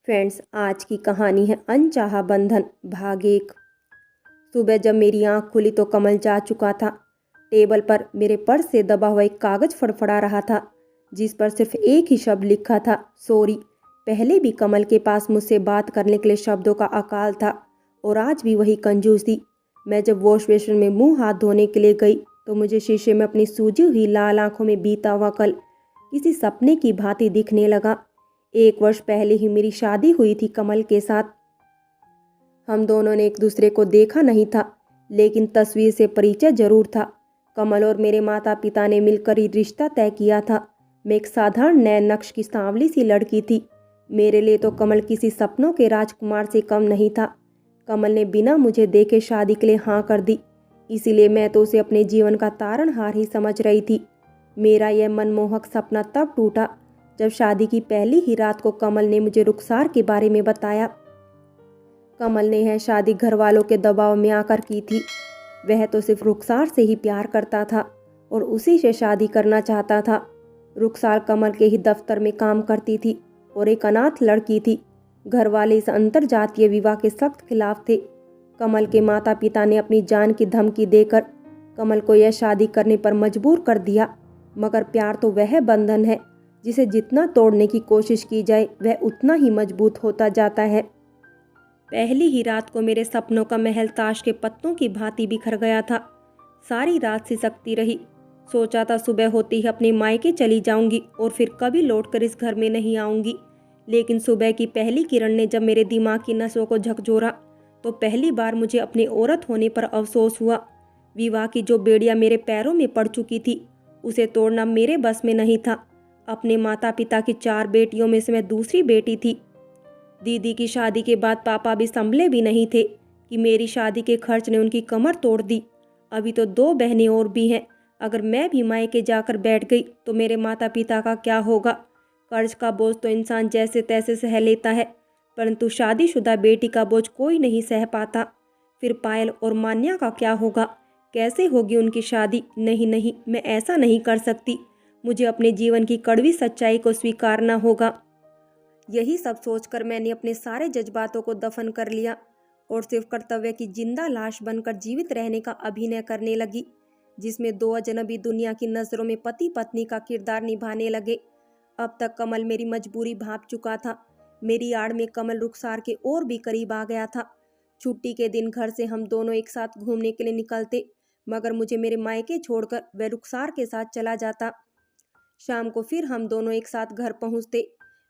Friends, आज की कहानी है अनचाहा बंधन भाग 1। सुबह जब मेरी आंख खुली तो कमल जा चुका था। टेबल पर मेरे पर्स से दबा हुआ एक कागज फड़फड़ा रहा था, जिस पर सिर्फ एक ही शब्द लिखा था, सॉरी। पहले भी कमल के पास मुझसे बात करने के लिए शब्दों का अकाल था और आज भी वही कंजूसी। मैं जब वॉश बेसिन में मुंह हाथ धोने के लिए गई तो मुझे शीशे में अपनी सूजी हुई लाल आंखों में बीता हुआ कल किसी सपने की भांति दिखने लगा। 1 वर्ष पहले ही मेरी शादी हुई थी कमल के साथ। हम दोनों ने एक दूसरे को देखा नहीं था, लेकिन तस्वीर से परिचय जरूर था। कमल और मेरे माता पिता ने मिलकर ही रिश्ता तय किया था। मैं एक साधारण नए नक्श की सांवली सी लड़की थी। मेरे लिए तो कमल किसी सपनों के राजकुमार से कम नहीं था। कमल ने बिना मुझे देखे शादी के लिए हाँ कर दी, इसीलिए मैं तो उसे अपने जीवन का तारणहार ही समझ रही थी। मेरा यह मनमोहक सपना तब टूटा जब शादी की पहली ही रात को कमल ने मुझे रुखसार के बारे में बताया। कमल ने यह शादी घर वालों के दबाव में आकर की थी। वह तो सिर्फ रुखसार से ही प्यार करता था और उसी से शादी करना चाहता था। रुखसार कमल के ही दफ्तर में काम करती थी और एक अनाथ लड़की थी। घर वाले इस अंतर जातीय विवाह के सख्त खिलाफ थे। कमल के माता पिता ने अपनी जान की धमकी देकर कमल को यह शादी करने पर मजबूर कर दिया, मगर प्यार तो वह बंधन है जिसे जितना तोड़ने की कोशिश की जाए वह उतना ही मजबूत होता जाता है। पहली ही रात को मेरे सपनों का महल ताश के पत्तों की भांति बिखर गया था। सारी रात सिसकती रही। सोचा था सुबह होते ही अपने मायके चली जाऊंगी और फिर कभी लौटकर इस घर में नहीं आऊंगी, लेकिन सुबह की पहली किरण ने जब मेरे दिमाग की नसों को झकझोरा तो पहली बार मुझे अपने औरत होने पर अफसोस हुआ। विवाह की जो बेड़ियां मेरे पैरों में पड़ चुकी थी, उसे तोड़ना मेरे बस में नहीं था। अपने माता पिता की 4 बेटियों में से मैं दूसरी बेटी थी। दीदी की शादी के बाद पापा भी संभले भी नहीं थे कि मेरी शादी के खर्च ने उनकी कमर तोड़ दी। अभी तो 2 बहनें और भी हैं। अगर मैं भी मायके जाकर बैठ गई तो मेरे माता पिता का क्या होगा। कर्ज का बोझ तो इंसान जैसे तैसे सह लेता है, परंतु शादीशुदा बेटी का बोझ कोई नहीं सह पाता। फिर पायल और मान्या का क्या होगा, कैसे होगी उनकी शादी। नहीं नहीं, मैं ऐसा नहीं कर सकती। मुझे अपने जीवन की कड़वी सच्चाई को स्वीकारना होगा। यही सब सोचकर मैंने अपने सारे जज्बातों को दफन कर लिया और सिर्फ कर्तव्य की जिंदा लाश बनकर जीवित रहने का अभिनय करने लगी, जिसमें 2 अजनबी दुनिया की नज़रों में पति पत्नी का किरदार निभाने लगे। अब तक कमल मेरी मजबूरी भांप चुका था। मेरी आड़ में कमल रुखसार के और भी करीब आ गया था। छुट्टी के दिन घर से हम दोनों एक साथ घूमने के लिए निकलते, मगर मुझे मेरे मायके छोड़कर वह रुखसार के साथ चला जाता। शाम को फिर हम दोनों एक साथ घर पहुंचते।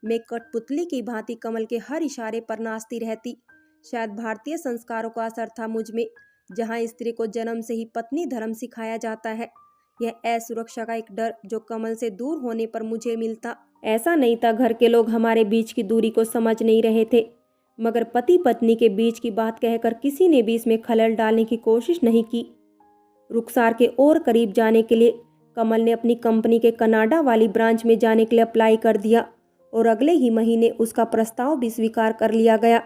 मैं कठपुतली की भांति कमल के हर इशारे पर नाचती रहती। शायद भारतीय संस्कारों का असर था मुझ में, जहां स्त्री को जन्म से ही पत्नी धर्म सिखाया जाता है। यह असुरक्षा का एक डर जो कमल से दूर होने पर मुझे मिलता। ऐसा नहीं था घर के लोग हमारे बीच की दूरी को समझ नहीं रहे थे, मगर पति पत्नी के बीच की बात कहकर किसी ने भी इसमें खलल डालने की कोशिश नहीं की। रुखसार के और करीब जाने के लिए कमल ने अपनी कंपनी के कनाडा वाली ब्रांच में जाने के लिए अप्लाई कर दिया और अगले ही महीने उसका प्रस्ताव भी स्वीकार कर लिया गया।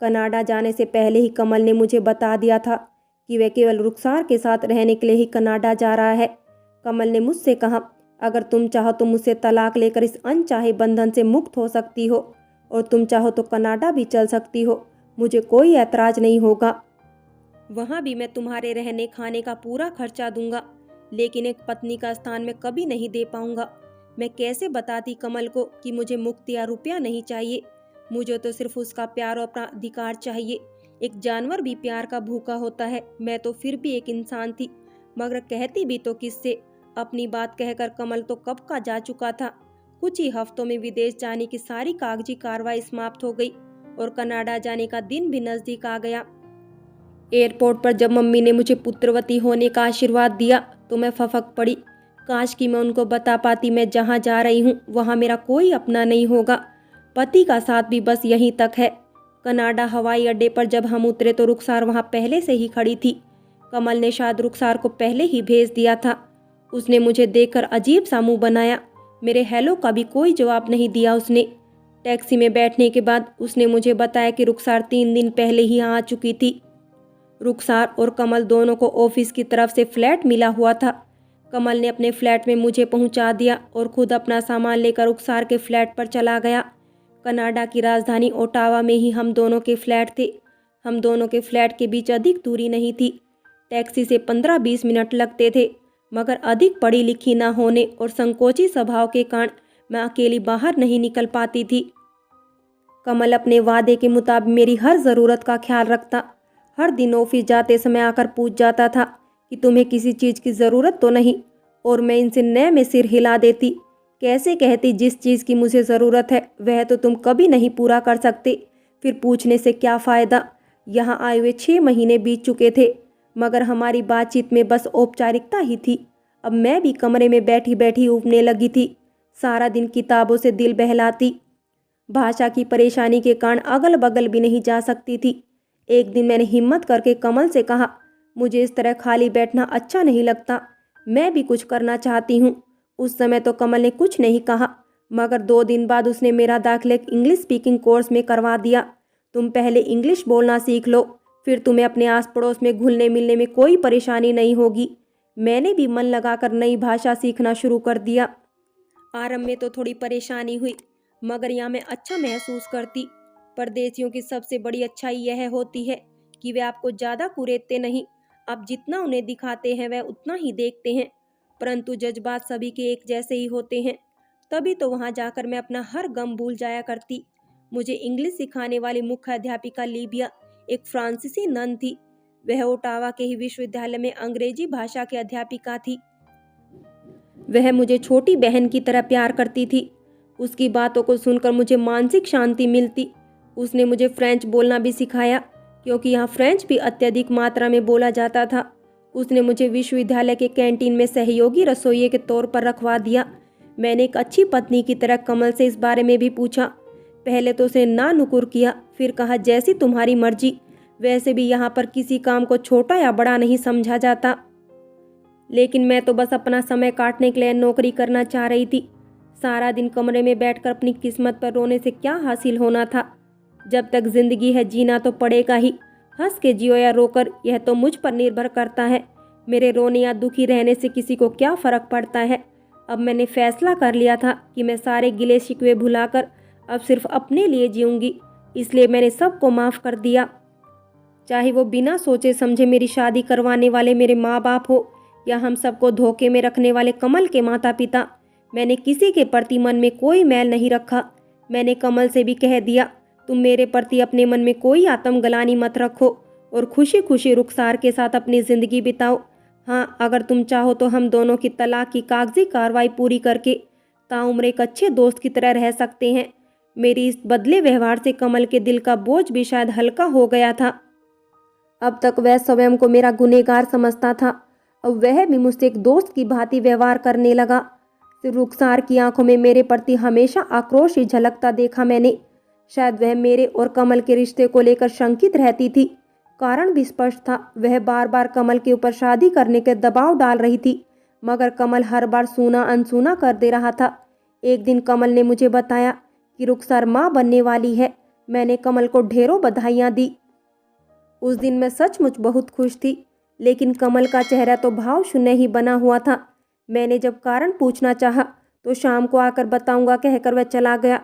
कनाडा जाने से पहले ही कमल ने मुझे बता दिया था कि वह केवल रुखसार के साथ रहने के लिए ही कनाडा जा रहा है। कमल ने मुझसे कहा, अगर तुम चाहो तो मुझसे तलाक लेकर इस अनचाहे बंधन से मुक्त हो सकती हो और तुम चाहो तो कनाडा भी चल सकती हो। मुझे कोई ऐतराज नहीं होगा। वहाँ भी मैं तुम्हारे रहने खाने का पूरा खर्चा दूंगा, लेकिन एक पत्नी का स्थान मैं कभी नहीं दे पाऊंगा। मैं कैसे बताती कमल को कि मुझे मुक्ति या रुपया नहीं चाहिए। मुझे तो सिर्फ उसका प्यार और अपना अधिकार चाहिए। एक जानवर भी प्यार का भूखा होता है। मैं तो फिर भी एक इंसान थी, मगर कहती भी तो किससे। अपनी बात कहकर कमल तो कब का जा चुका था। कुछ ही हफ्तों में विदेश जाने की सारी कागजी कार्रवाई समाप्त हो गई और कनाडा जाने का दिन भी नजदीक आ गया। एयरपोर्ट पर जब मम्मी ने मुझे पुत्रवती होने का आशीर्वाद दिया तो मैं फफक पड़ी। काश कि मैं उनको बता पाती मैं जहाँ जा रही हूँ वहाँ मेरा कोई अपना नहीं होगा। पति का साथ भी बस यहीं तक है। कनाडा हवाई अड्डे पर जब हम उतरे तो रुखसार वहाँ पहले से ही खड़ी थी। कमल ने शायद रुखसार को पहले ही भेज दिया था। उसने मुझे देखकर अजीब सा मुँह बनाया। मेरे हेलो का भी कोई जवाब नहीं दिया उसने। टैक्सी में बैठने के बाद उसने मुझे बताया कि रुखसार 3 दिन पहले ही यहाँ आ चुकी थी। रुखसार और कमल दोनों को ऑफिस की तरफ से फ्लैट मिला हुआ था। कमल ने अपने फ्लैट में मुझे पहुंचा दिया और खुद अपना सामान लेकर रुखसार के फ्लैट पर चला गया। कनाडा की राजधानी ओटावा में ही हम दोनों के फ्लैट थे। हम दोनों के फ्लैट के बीच अधिक दूरी नहीं थी। टैक्सी से 15-20 मिनट लगते थे, मगर अधिक पढ़ी लिखी ना होने और संकोची स्वभाव के कारण मैं अकेली बाहर नहीं निकल पाती थी। कमल अपने वादे के मुताबिक मेरी हर ज़रूरत का ख्याल रखता। हर दिन ऑफिस जाते समय आकर पूछ जाता था कि तुम्हें किसी चीज़ की ज़रूरत तो नहीं, और मैं इनसे नए में सिर हिला देती। कैसे कहती जिस चीज़ की मुझे ज़रूरत है वह तो तुम कभी नहीं पूरा कर सकते, फिर पूछने से क्या फ़ायदा। यहाँ आए हुए 6 महीने बीत चुके थे, मगर हमारी बातचीत में बस औपचारिकता ही थी। अब मैं भी कमरे में बैठी बैठी ऊबने लगी थी। सारा दिन किताबों से दिल बहलाती। भाषा की परेशानी के कारण अगल बगल भी नहीं जा सकती थी। एक दिन मैंने हिम्मत करके कमल से कहा, मुझे इस तरह खाली बैठना अच्छा नहीं लगता, मैं भी कुछ करना चाहती हूँ। उस समय तो कमल ने कुछ नहीं कहा, मगर 2 दिन बाद उसने मेरा दाखिला एक इंग्लिश स्पीकिंग कोर्स में करवा दिया। तुम पहले इंग्लिश बोलना सीख लो, फिर तुम्हें अपने आस पड़ोस में घुलने मिलने में कोई परेशानी नहीं होगी। मैंने भी मन लगाकर नई भाषा सीखना शुरू कर दिया। आरंभ में तो थोड़ी परेशानी हुई, मगर यहाँ मैं अच्छा महसूस करती। परदेशियों की सबसे बड़ी अच्छाई यह होती है कि वे आपको ज़्यादा कुरेदते नहीं। आप जितना उन्हें दिखाते हैं वह उतना ही देखते हैं, परंतु जज्बात सभी के एक जैसे ही होते हैं। तभी तो वहाँ जाकर मैं अपना हर गम भूल जाया करती। मुझे इंग्लिश सिखाने वाली मुख्य अध्यापिका लीबिया एक फ्रांसीसी नन थी। वह ओटावा के ही विश्वविद्यालय में अंग्रेजी भाषा की अध्यापिका थी। वह मुझे छोटी बहन की तरह प्यार करती थी। उसकी बातों को सुनकर मुझे मानसिक शांति मिलती। उसने मुझे फ्रेंच बोलना भी सिखाया, क्योंकि यहाँ फ्रेंच भी अत्यधिक मात्रा में बोला जाता था। उसने मुझे विश्वविद्यालय के कैंटीन में सहयोगी रसोइये के तौर पर रखवा दिया। मैंने एक अच्छी पत्नी की तरह कमल से इस बारे में भी पूछा। पहले तो उसने ना नुकुर किया, फिर कहा जैसी तुम्हारी मर्जी। वैसे भी यहाँ पर किसी काम को छोटा या बड़ा नहीं समझा जाता। लेकिन मैं तो बस अपना समय काटने के लिए नौकरी करना चाह रही थी। सारा दिन कमरे में बैठकर अपनी किस्मत पर रोने से क्या हासिल होना था। जब तक जिंदगी है जीना तो पड़ेगा ही। हंस के जियो या रोकर, यह तो मुझ पर निर्भर करता है। मेरे रोने या दुखी रहने से किसी को क्या फ़र्क पड़ता है। अब मैंने फैसला कर लिया था कि मैं सारे गिले शिकवे भुलाकर अब सिर्फ अपने लिए जीऊँगी। इसलिए मैंने सबको माफ़ कर दिया, चाहे वो बिना सोचे समझे मेरी शादी करवाने वाले मेरे माँ बाप हो या हम सबको धोखे में रखने वाले कमल के माता पिता। मैंने किसी के प्रति मन में कोई मैल नहीं रखा। मैंने कमल से भी कह दिया, तुम मेरे प्रति अपने मन में कोई आत्मग्लानि मत रखो और खुशी खुशी रुखसार के साथ अपनी ज़िंदगी बिताओ। हाँ, अगर तुम चाहो तो हम दोनों की तलाक की कागजी कार्रवाई पूरी करके ताउम्र एक अच्छे दोस्त की तरह रह सकते हैं। मेरी इस बदले व्यवहार से कमल के दिल का बोझ भी शायद हल्का हो गया था। अब तक वह स्वयं को मेरा गुनहगार समझता था। अब वह भी मुझसे एक दोस्त की भांति व्यवहार करने लगा। सिर्फ रुखसार की आंखों में मेरे प्रति हमेशा आक्रोश ही झलकता देखा मैंने। शायद वह मेरे और कमल के रिश्ते को लेकर शंकित रहती थी। कारण भी स्पष्ट था, वह बार बार कमल के ऊपर शादी करने के दबाव डाल रही थी, मगर कमल हर बार सूना अनसुना कर दे रहा था। एक दिन कमल ने मुझे बताया कि रुखसार माँ बनने वाली है। मैंने कमल को ढेरों बधाइयाँ दी। उस दिन मैं सचमुच बहुत खुश थी, लेकिन कमल का चेहरा तो भाव शून्य ही बना हुआ था। मैंने जब कारण पूछना चाहा तो शाम को आकर बताऊंगा कहकर वह चला गया।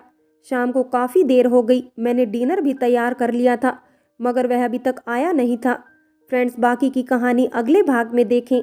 शाम को काफ़ी देर हो गई। मैंने डिनर भी तैयार कर लिया था, मगर वह अभी तक आया नहीं था। फ्रेंड्स, बाकी की कहानी अगले भाग में देखें।